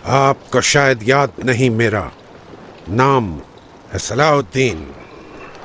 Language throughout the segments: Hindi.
आपको शायद याद नहीं, मेरा नाम है सलाहुद्दीन।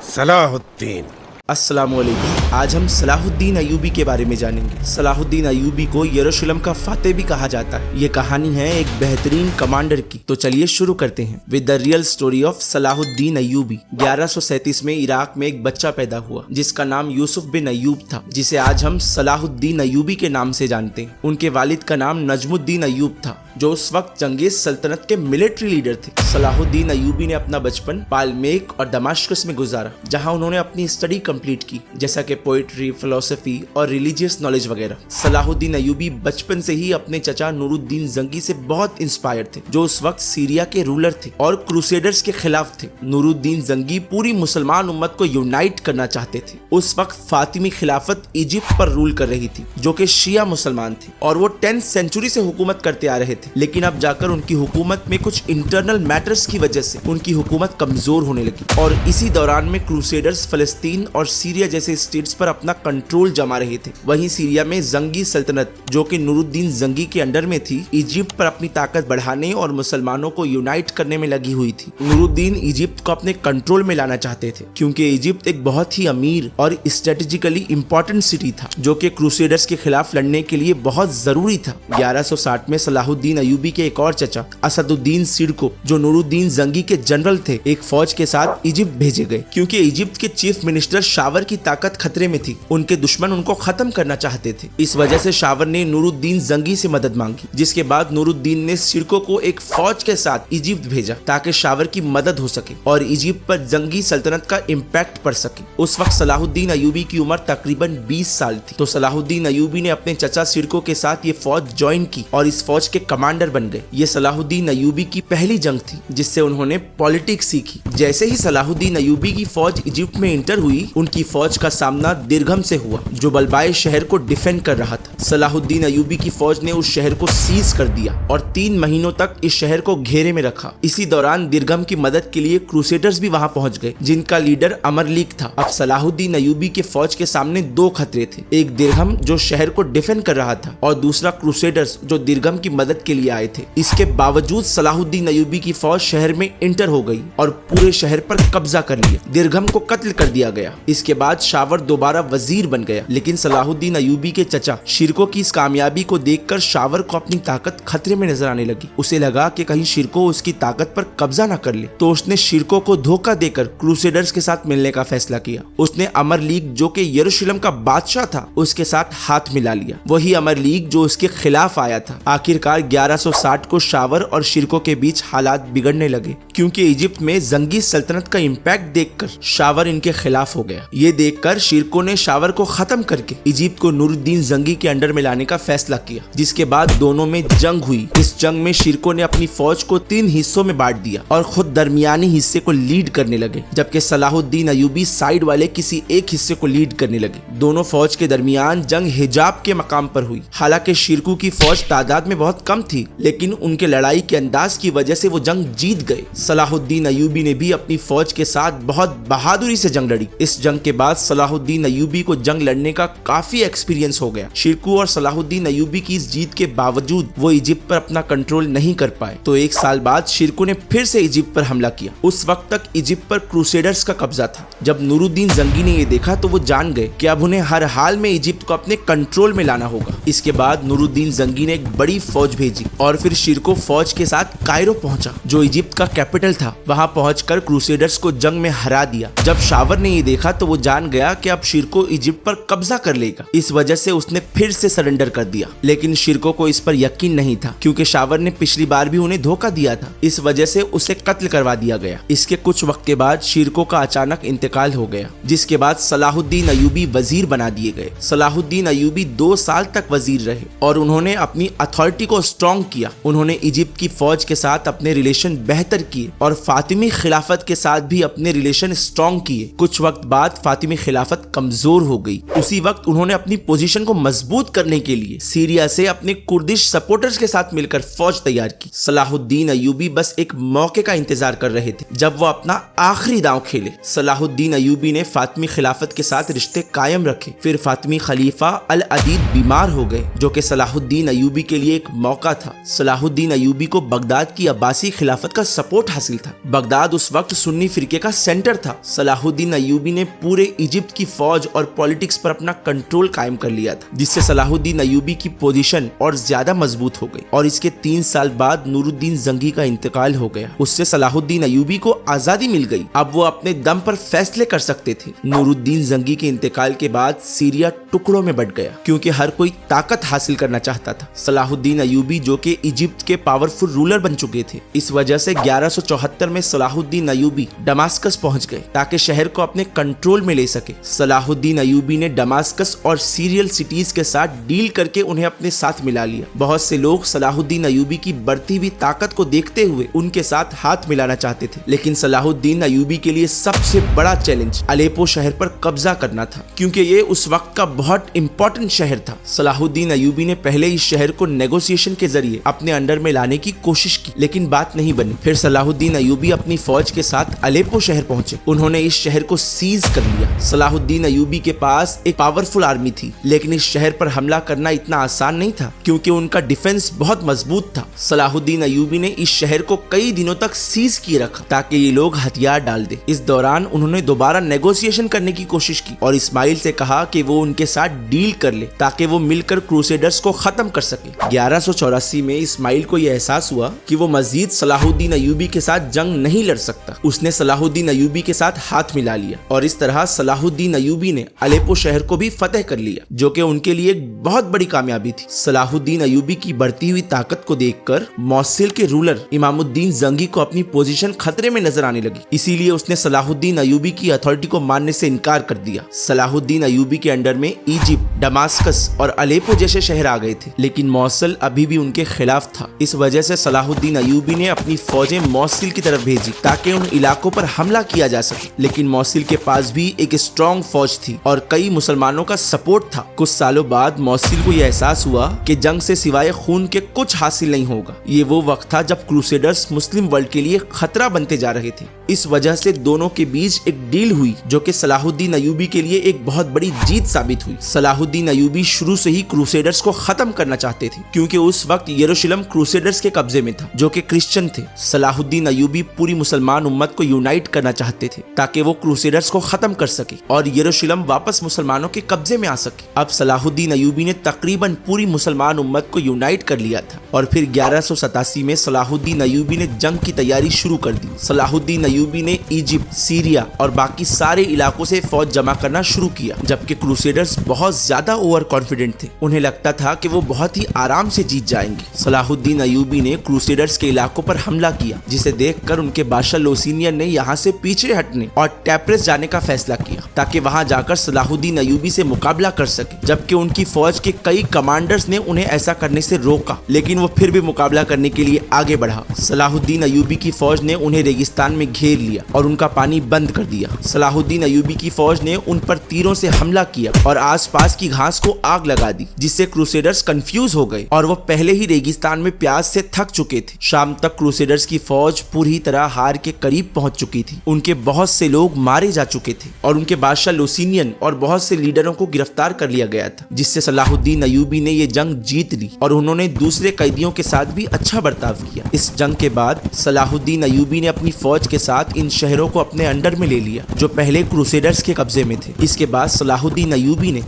सलाहुद्दीन। अस्सलामुअलैकुम। आज हम सलाहुद्दीन अय्यूबी के बारे में जानेंगे। सलाहुद्दीन अय्यूबी को यरूशलेम का फातेह भी कहा जाता है। ये कहानी है एक बेहतरीन कमांडर की। तो चलिए शुरू करते हैं with the real story of Salahuddin Ayyubi. 1137 में इराक में एक बच्चा पैदा हुआ जिसका नाम यूसुफ बिन अय्यूब था, जिसे आज हम सलाहुद्दीन अय्यूबी के नाम से जानते हैं। उनके वालिद का नाम नजमुद्दीन अय्यूब था, जो उस वक्त चंगेज सल्तनत के मिलिट्री लीडर थे। सलाहुद्दीन अय्यूबी ने अपना बचपन पालमेक और दमाश्कस में गुजारा, जहां उन्होंने अपनी स्टडी कंप्लीट की, जैसा कि पोइट्री, फिलोसफी और रिलीजियस नॉलेज वगैरह। सलाहुद्दीन अय्यूबी बचपन से ही अपने चचा नूरुद्दीन जंगी से बहुत इंस्पायर थे, जो उस वक्त सीरिया के रूलर थे और क्रूसेडर्स के खिलाफ थे। नूरुद्दीन जंगी पूरी मुसलमान उम्मत को यूनाइट करना चाहते थे। उस वक्त फातिमी खिलाफत इजिप्ट पर रूल कर रही थी, जो कि शिया मुसलमान थे और वो 10th सेंचुरी से हुकूमत करते आ रहे थे। लेकिन अब जाकर उनकी हुकूमत में कुछ इंटरनल मैटर्स की वजह से उनकी हुकूमत कमजोर होने लगी और इसी दौरान में क्रूसेडर्स फलस्तीन और सीरिया जैसे स्टेट्स पर अपना कंट्रोल जमा रहे थे। वहीं सीरिया में जंगी सल्तनत, जो कि नूरुद्दीन जंगी के अंडर में थी, इजिप्ट पर अपनी ताकत बढ़ाने और मुसलमानों को यूनाइट करने में लगी हुई थी। नूरुद्दीन इजिप्ट को अपने कंट्रोल में लाना चाहते थे, क्योंकि इजिप्ट एक बहुत ही अमीर और स्ट्रेटेजिकली इंपॉर्टेंट सिटी था, जो कि क्रूसेडर्स के खिलाफ लड़ने के लिए बहुत जरूरी था। 1160 में सलाहुद्दीन अय्यूबी के एक और चचा असदुद्दीन सिडको, जो नूरुद्दीन जंगी के जनरल थे, एक फौज के साथ इजिप्ट भेजे गए, क्योंकि इजिप्ट के चीफ मिनिस्टर शावर की ताकत खतरे में थी। उनके दुश्मन उनको खत्म करना चाहते थे। इस वजह से शावर ने नूरुद्दीन जंगी से मदद मांगी, जिसके बाद नूरुद्दीन ने सिडको को एक फौज के साथ इजिप्ट भेजा ताकि शावर की मदद हो सके और इजिप्ट पर जंगी सल्तनत का इम्पैक्ट पड़ सके। उस वक्त सलाहुद्दीन अय्यूबी की उम्र तकरीबन 20 साल थी। तो सलाहुद्दीन अय्यूबी ने अपने चचा सिडको के साथ ये फौज ज्वाइन की और इस फौज के कमांडर बन गए। ये सलाहुद्दीन अय्यूबी की पहली जंग थी जिससे उन्होंने पॉलिटिक्स सीखी। जैसे ही सलाहुद्दीन अय्यूबी की फौज इजिप्ट में इंटर हुई, उनकी फौज का सामना दिरघम से हुआ, जो बलबाए शहर को डिफेंड कर रहा था। सलाहुद्दीन अय्यूबी की फौज ने उस शहर को सीज कर दिया और 3 महीनों तक इस शहर को घेरे में रखा। इसी दौरान दिरघम की मदद के लिए क्रूसेडर्स भी वहां पहुंच गए, जिनका लीडर अमरलीक था। अब सलाहुद्दीन अय्यूबी के फौज के सामने 2 खतरे थे, एक दिरघम जो शहर को डिफेंड कर रहा था और दूसरा क्रूसेडर्स जो दिरघम की मदद के लिए आए थे। इसके बावजूद सलाहुद्दीन अय्यूबी की फौज शहर में इंटर हो गई और पूरे शहर पर कब्जा कर लिया। दिरघम को कत्ल कर दिया गया। इसके बाद शावर दोबारा वजीर बन गया, लेकिन सलाहुद्दीन अय्यूबी के चचा शिरको की इस कामयाबी को देखकर शावर को अपनी ताकत खतरे में नजर आने लगी। उसे लगा कि कहीं शिरको उसकी ताकत पर कब्जा न कर ले, तो उसने शिरको को धोखा देकर क्रूसेडर्स के साथ मिलने का फैसला किया। उसने अमर लीग, जो कि यरूशलेम का बादशाह था, उसके साथ हाथ मिला लिया। वही अमर लीग जो उसके खिलाफ आया था। आखिरकार 1160 को शावर और शिरको के बीच हालात बिगड़ने लगे, क्योंकि इजिप्ट में जंगी सल्तनत का इम्पैक्ट देखकर शावर इनके खिलाफ हो गया। ये देखकर शिरको ने शावर को खत्म करके इजिप्ट को नूरुद्दीन जंगी के अंडर में लाने का फैसला किया, जिसके बाद दोनों में जंग हुई। इस जंग में शिरको ने अपनी फौज को 3 हिस्सों में बांट दिया और खुद दरमियानी हिस्से को लीड करने लगे, जबकि सलाहुद्दीन अय्यूबी साइड वाले किसी एक हिस्से को लीड करने लगे। दोनों फौज के दरमियान जंग हिजाब के मकाम पर हुई। हालांकि शिरको की फौज तादाद में बहुत कम थी, लेकिन उनके लड़ाई के अंदाज की वजह से वो जंग जीत गए। सलाहुद्दीन अय्यूबी ने भी अपनी फौज के साथ बहुत बहादुरी से जंग लड़ी। इस जंग के बाद सलाहुद्दीन अय्यूबी को जंग लड़ने का काफी एक्सपीरियंस हो गया। शिरको और सलाहुद्दीन अय्यूबी की इस जीत के बावजूद वो इजिप्ट पर अपना कंट्रोल नहीं कर पाए। तो 1 साल बाद शिरको ने फिर से इजिप्ट पर हमला किया। उस वक्त तक इजिप्ट पर क्रूसेडर्स का कब्जा था। जब नूरुद्दीन जंगी ने ये देखा तो वो जान गए कि अब उन्हें हर हाल में इजिप्ट को अपने कंट्रोल में लाना होगा। इसके बाद नूरुद्दीन जंगी ने एक बड़ी फौज भेजी और फिर शिरको फौज के साथ कायरो पहुंचा, जो इजिप्ट का कैपिटल था। वहां पहुंचकर क्रूसेडर्स को जंग में हरा दिया। जब शावर ने ये देखा तो वो जान गया कि अब शिरको इजिप्ट पर कब्जा कर लेगा। इस वजह से उसने फिर से सरेंडर कर दिया, लेकिन शिरको को इस पर यकीन नहीं था, क्योंकि शावर ने पिछली बार भी उन्हें धोखा दिया था। इस वजह से उसे कत्ल करवा दिया गया। इसके कुछ वक्त के बाद शिरको का अचानक इंतकाल हो गया, जिसके बाद सलाहुद्दीन अय्यूबी वजीर बना दिए गए। सलाहुद्दीन अय्यूबी 2 साल तक वजीर रहे और उन्होंने अपनी अथॉरिटी को स्ट्रॉन्ग किया। उन्होंने इजिप्ट की फौज के साथ अपने रिलेशन बेहतर किए और फातिमी खिलाफत के साथ भी अपने रिलेशन स्ट्रॉन्ग किए। कुछ वक्त बाद फातिमी खिलाफत कमजोर हो गई। उसी वक्त उन्होंने अपनी पोजीशन को मजबूत करने के लिए सीरिया से अपने कुर्दिश सपोर्टर्स के साथ मिलकर फौज तैयार की। सलाहुद्दीन अय्यूबी बस एक मौके का इंतजार कर रहे थे जब वो अपना आखिरी दांव खेले। सलाहुद्दीन अय्यूबी ने फातिमी खिलाफत के साथ रिश्ते कायम रखे। फिर फातिमी खलीफा अल अदीद बीमार हो गए, जो कि सलाहुद्दीन अय्यूबी के लिए एक मौका था। सलाहुद्दीन अय्यूबी को बगदाद की अब्बासी खिलाफत का सपोर्ट हासिल था। बगदाद उस वक्त सुन्नी फिरके का सेंटर था। सलाहुद्दीन अय्यूबी ने पूरे इजिप्ट की फौज और पॉलिटिक्स पर अपना कंट्रोल कायम कर लिया था, जिससे सलाहुद्दीन अय्यूबी की पोजीशन और ज्यादा मजबूत हो गई। और इसके 3 साल बाद नूरुद्दीन जंगी का इंतकाल हो गया। उससे सलाहुद्दीन अय्यूबी को आजादी मिल गई। अब वो अपने दम पर फैसले कर सकते थे। नूरुद्दीन जंगी के इंतकाल के बाद सीरिया टुकड़ों में बट गया, क्योंकि हर कोई ताकत हासिल करना चाहता था। सलाहुद्दीन अय्यूबी, जो कि इजिप्ट के पावरफुल रूलर बन चुके थे, इस वजह से 1174 में सलाहुद्दीन अय्यूबी दमास्कस पहुंच गए ताकि शहर को अपने कंट्रोल में ले सके। सलाहुद्दीन अय्यूबी ने दमास्कस और सीरियल सिटीज के साथ डील करके उन्हें अपने साथ मिला लिया। बहुत से लोग सलाहुद्दीन अय्यूबी की बढ़ती हुई ताकत को देखते हुए उनके साथ हाथ मिलाना चाहते थे, लेकिन सलाहुद्दीन अय्यूबी के लिए सबसे बड़ा चैलेंज अलेपो शहर पर कब्जा करना था, क्योंकि ये उस वक्त का बहुत इंपॉर्टेंट शहर था। सलाहुद्दीन अय्यूबी ने पहले इस शहर को नेगोशिएशन के जरिए अपने अंडर में लाने की कोशिश की, लेकिन बात नहीं बनी। फिर सलाहुद्दीन अय्यूबी अपनी फौज के साथ अलेपो शहर पहुंचे। उन्होंने इस शहर को सीज कर लिया। सलाहुद्दीन अय्यूबी के पास एक पावरफुल आर्मी थी, लेकिन इस शहर पर हमला करना इतना आसान नहीं था, क्योंकि उनका डिफेंस बहुत मजबूत था। सलाहुद्दीन अय्यूबी ने इस शहर को कई दिनों तक सीज किए रखा ताकि ये लोग हथियार डाल दे। इस दौरान उन्होंने दोबारा नेगोशिएशन करने की कोशिश की और इस्माइल से कहा कि वो उनके साथ डील कर ले ताकि वो मिलकर क्रूसेडर्स को खत्म कर सके। 1184 में इस्माइल को यह एहसास हुआ कि वो मजीद सलाहुद्दीन अय्यूबी के साथ जंग नहीं लड़ सकता। उसने सलाहुद्दीन अय्यूबी के साथ हाथ मिला लिया और इस तरह सलाहुद्दीन अय्यूबी ने अलेपो शहर को भी फतेह कर लिया, जो कि उनके लिए एक बहुत बड़ी कामयाबी थी। सलाहुद्दीन अय्यूबी की बढ़ती हुई ताकत को देखकर मौसिल के रूलर इमामुद्दीन जंगी को अपनी पोजीशन खतरे में नजर आने लगी, इसीलिए उसने सलाहुद्दीन अय्यूबी की अथॉरिटी को मानने से इनकार कर दिया। सलाहुद्दीन अय्यूबी के अंडर में इजिप्ट, दमास्कस और अलेपो जैसे शहर आ गए थे, लेकिन मौसिल अभी भी उनके खिलाफ था। इस वजह से सलाहुद्दीन अय्यूबी ने अपनी फौजें मौसिल की तरफ भेजी ताकि उन इलाकों पर हमला किया जा सके, लेकिन मौसिल के पास भी एक स्ट्रॉन्ग फौज थी और कई मुसलमानों का सपोर्ट था। कुछ सालों बाद मौसिल को यह एहसास हुआ कि जंग से सिवाय खून के कुछ हासिल नहीं होगा। ये वो वक्त था जब क्रूसेडर्स मुस्लिम वर्ल्ड के लिए खतरा बनते जा रहे थे। इस वजह से दोनों के बीच एक डील हुई, जो कि सलाहुद्दीन अय्यूबी के लिए एक बहुत बड़ी जीत साबित हुई। सलाहुद्दीन अय्यूबी शुरू से ही क्रूसेडर्स को खत्म करना चाहते थे, क्योंकि उस वक्त यरूशलेम क्रूसेडर्स के कब्जे में था, जो कि क्रिश्चियन थे। सलाहुद्दीन अय्यूबी पूरी मुसलमान उम्मत को यूनाइट करना चाहते थे ताकि वो क्रूसेडर्स को खत्म कर सके और यरूशलेम वापस मुसलमानों के कब्जे में आ सके। अब सलाहुद्दीन अय्यूबी ने तकरीबन पूरी मुसलमान उम्मत को यूनाइट कर लिया था और फिर 1187 में सलाहुद्दीन अय्यूबी ने जंग की तैयारी शुरू कर दी। सलाहुद्दीन अय्यूबी ने इजिप्ट, सीरिया और बाकी सारे इलाकों से फौज जमा करना शुरू किया, जबकि क्रूसेडर्स बहुत ज्यादा ओवर कॉन्फिडेंट थे। उन्हें लगता था कि वो बहुत ही आराम से जीत जाएंगे। सलाहुद्दीन अय्यूबी ने क्रूसेडर्स के इलाकों पर हमला किया, जिसे देखकर उनके बादशाह लोसीनियन ने यहाँ से पीछे हटने और टैप्रेस जाने का फैसला किया ताकि वहां जाकर सलाहुद्दीन अय्यूबी से मुकाबला कर सके, जबकि उनकी फौज के कई कमांडर्स ने उन्हें ऐसा करने से रोका, लेकिन वो फिर भी मुकाबला करने के लिए आगे बढ़ा। सलाहुद्दीन अय्यूबी की फौज ने उन्हें रेगिस्तान में घेर लिया और उनका पानी बंद कर दिया। सलाहुद्दीन अय्यूबी की फौज ने उन पर तीरों से हमला किया और आसपास की घास को आग लगा दी, जिससे क्रूसेडर्स कंफ्यूज हो गए और वो पहले ही रेगिस्तान में प्यास से थक चुके थे। शाम तक क्रूसेडर्स की फौज पूरी तरह हार के करीब पहुंच चुकी थी। उनके बहुत से लोग मारे जा चुके थे और उनके बादशाह लोसीनियन और बहुत से लीडरों को गिरफ्तार कर लिया गया था, जिससे सलाहुद्दीन अय्यूबी ने ये जंग जीत ली और उन्होंने दूसरे कैदियों के साथ भी अच्छा बर्ताव किया। इस जंग के बाद सलाहुद्दीन अय्यूबी ने अपनी फौज के साथ इन शहरों को अपने अंडर में ले लिया, जो पहले क्रूसेडर्स के कब्जे में थे। इसके बाद सलाहुद्दीन अय्यूबी ने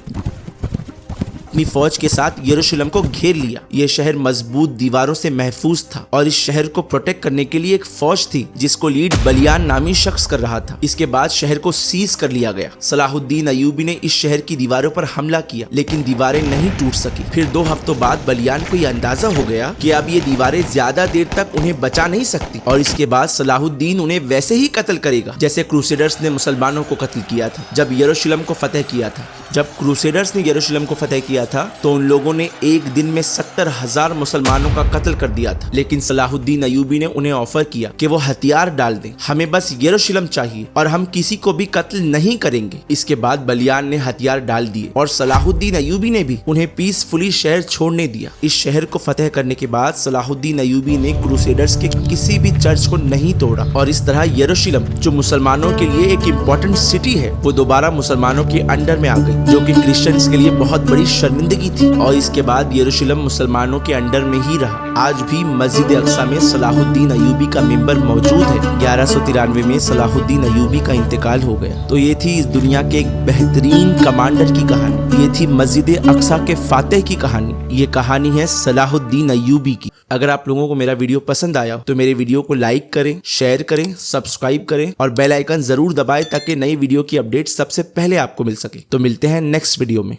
अपनी फौज के साथ यरूशलेम को घेर लिया। यह शहर मजबूत दीवारों से महफूज था और इस शहर को प्रोटेक्ट करने के लिए एक फौज थी, जिसको लीड बलियान नामी शख्स कर रहा था। इसके बाद शहर को सीज कर लिया गया। सलाहुद्दीन अय्यूबी ने इस शहर की दीवारों पर हमला किया, लेकिन दीवारें नहीं टूट सकी। फिर 2 हफ्तों बाद बलियान को यह अंदाजा हो गया कि अब ये दीवारें ज्यादा देर तक उन्हें बचा नहीं सकती और इसके बाद सलाहुद्दीन उन्हें वैसे ही कत्ल करेगा जैसे क्रूसेडर्स ने मुसलमानों को कत्ल किया था जब यरूशलेम को फतेह किया था। जब क्रूसेडर्स ने यरूशलेम को फतेह किया था तो उन लोगों ने एक दिन में 70,000 मुसलमानों का कत्ल कर दिया था। लेकिन सलाहुद्दीन अय्यूबी ने उन्हें ऑफर किया कि वो हथियार डाल दें, हमें बस यरूशलेम चाहिए और हम किसी को भी कत्ल नहीं करेंगे। इसके बाद बलियान ने हथियार डाल दिए और सलाहुद्दीन अय्यूबी ने भी उन्हें पीसफुली शहर छोड़ने दिया। इस शहर को फतेह करने के बाद सलाहुद्दीन अय्यूबी ने क्रूसेडर्स के किसी भी चर्च को नहीं तोड़ा और इस तरह यरूशलेम, जो मुसलमानों के लिए एक इम्पोर्टेंट सिटी है, वो दोबारा मुसलमानों के अंडर में आ गई, जो कि क्रिश्चियंस के लिए बहुत बड़ी शर्मिंदगी थी। और इसके बाद यरूशलेम मुसलमानों के अंडर में ही रहा। आज भी मस्जिद अक्सा में सलाहुद्दीन अय्यूबी का मिंबर मौजूद है। 1193 में सलाहुद्दीन अय्यूबी का इंतकाल हो गया। तो ये थी इस दुनिया के एक बेहतरीन कमांडर की कहानी। ये थी मस्जिद अक्सा के फातेह की कहानी। ये कहानी है सलाहुद्दीन अय्यूबी की। अगर आप लोगों को मेरा वीडियो पसंद आया तो मेरे वीडियो को लाइक करें, शेयर करें, सब्सक्राइब करें और बेल आइकन जरूर दबाएं ताकि नई वीडियो की अपडेट सबसे पहले आपको मिल सके। तो मिलते हैं नेक्स्ट वीडियो में।